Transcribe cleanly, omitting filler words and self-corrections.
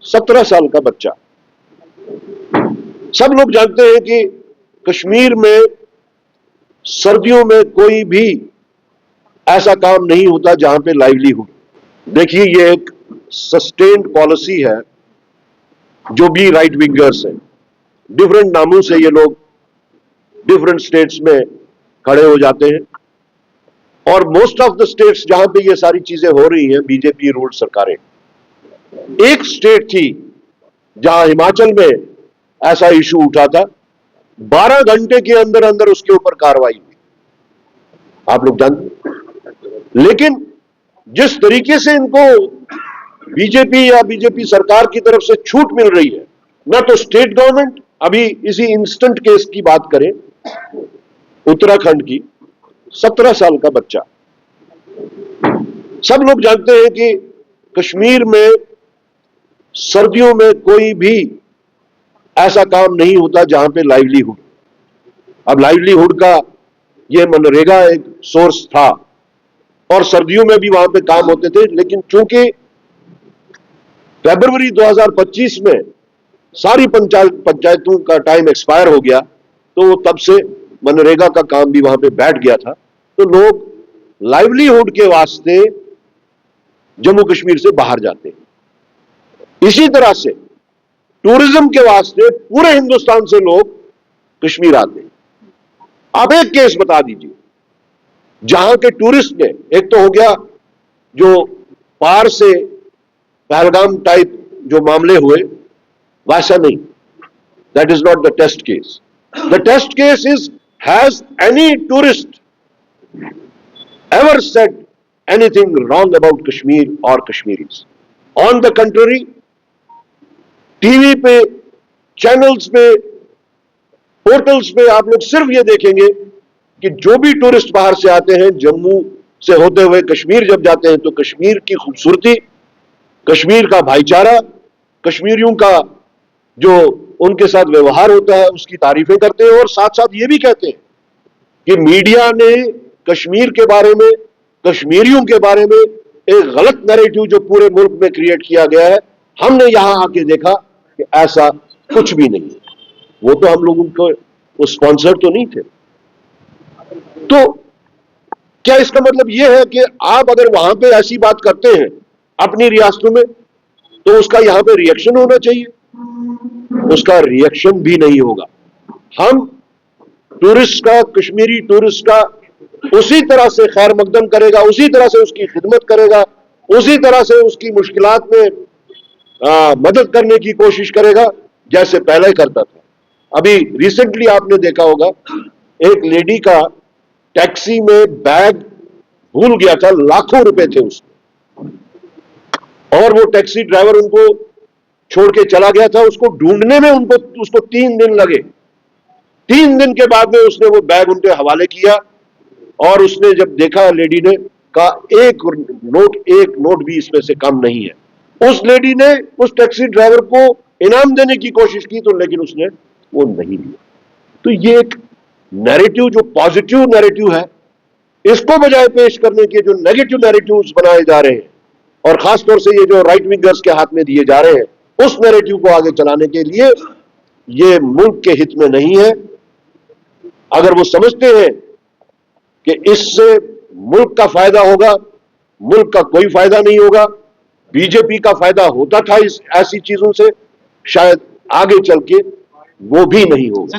17 साल का बच्चा। सब लोग जानते हैं कि कश्मीर में सर्दियों में कोई भी ऐसा काम नहीं होता जहां पे लाइवलीहुड। देखिए, ये एक सस्टेन्ड पॉलिसी है। जो भी राइट विंगर्स हैं, डिफरेंट नामों से ये लोग डिफरेंट स्टेट्स में खड़े हो जाते हैं, और मोस्ट ऑफ द स्टेट्स जहां पे ये सारी चीजें हो रही हैं, बीजेपी रूल्ड सरकारें। एक स्टेट थी जहां हिमाचल में ऐसा इशू उठा था, 12 घंटे के अंदर अंदर उसके ऊपर कार्रवाई हुई, आप लोग जानते। लेकिन जिस तरीके से इनको बीजेपी या बीजेपी सरकार की तरफ से छूट मिल रही है, ना तो स्टेट गवर्नमेंट, अभी इसी इंस्टेंट केस की बात करें उत्तराखंड की, 17 साल का बच्चा। सब लोग जानते हैं कि कश्मीर में सर्दियों में कोई भी ऐसा काम नहीं होता जहां पे लाइवलीहुड। अब लाइवलीहुड का ये मनरेगा एक सोर्स था, और सर्दियों में भी वहां पे काम होते थे, लेकिन चूंकि फरवरी 2025 में सारी पंचायतों का टाइम एक्सपायर हो गया, तो तब से मनरेगा का काम भी वहां पे बैठ गया था। तो लोग लाइवलीहुड के वास्ते जम्मू कश्मीर से बाहर जाते हैं। इसी तरह से टूरिज्म के वास्ते पूरे हिंदुस्तान से लोग कश्मीर आते हैं। आप एक केस बता दीजिए जहां के टूरिस्ट ने, एक तो हो गया जो पार से पहलगाम टाइप जो मामले हुए, वैसा नहीं, that is not the test case. The test case is, has any tourist ever said anything wrong about Kashmir or Kashmiris? On the contrary, TV पे, चैनल्स पे, पोर्टल्स पे आप लोग सिर्फ ये देखेंगे कि जो भी टूरिस्ट बाहर से आते हैं, जम्मू से होते हुए कश्मीर जब जाते हैं, तो कश्मीर की खूबसूरती, कश्मीर का भाईचारा, कश्मीरियों का जो उनके साथ व्यवहार होता है, उसकी तारीफें करते हैं, और साथ साथ ये भी कहते हैं कि मीडिया ने कश्मीर के बारे में, कश्मीरियों के बारे में एक गलत नैरेटिव जो पूरे मुल्क में क्रिएट किया गया है, हमने यहां आके देखा कि ऐसा कुछ भी नहीं है। वो तो हम लोगों को स्पॉन्सर तो नहीं थे। तो क्या इसका मतलब यह है कि आप अगर वहां पे ऐसी बात करते हैं अपनी रियासतों में, तो उसका यहां पे रिएक्शन होना चाहिए? उसका रिएक्शन भी नहीं होगा। हम टूरिस्ट का, कश्मीरी टूरिस्ट का उसी तरह से खैर मकदम करेगा, उसी तरह से उसकी खिदमत करेगा, उसी तरह से उसकी मुश्किलात में मदद करने की कोशिश करेगा जैसे पहले करता था। अभी रिसेंटली आपने देखा होगा, एक लेडी का टैक्सी में बैग भूल गया था, लाखों रुपए थे उसमें, और वो टैक्सी ड्राइवर उनको छोड़ के चला गया था। उसको ढूंढने में उसको 3 दिन लगे। 3 दिन के बाद में उसने वो बैग उनके हवाले किया, और उसने जब देखा, लेडी ने कहा एक नोट भी इसमें से कम नहीं है। उस लेडी ने उस टैक्सी ड्राइवर को इनाम देने की कोशिश की, तो लेकिन उसने वो नहीं दिया। तो ये एक नैरेटिव जो पॉजिटिव नैरेटिव है, इसको बजाय पेश करने के जो नेगेटिव नैरेटिव्स बनाए जा रहे हैं, और खासतौर से ये जो राइट विंगर्स के हाथ में दिए जा रहे हैं, उस नैरेटिव को आगे चलाने के लिए ये मुल्क के हित में नहीं है। अगर वो समझते हैं कि इससे मुल्क का फायदा होगा, मुल्क का कोई फायदा नहीं होगा, बीजेपी का फायदा होता था इस ऐसी चीजों से, शायद आगे चल के वो भी नहीं होगा।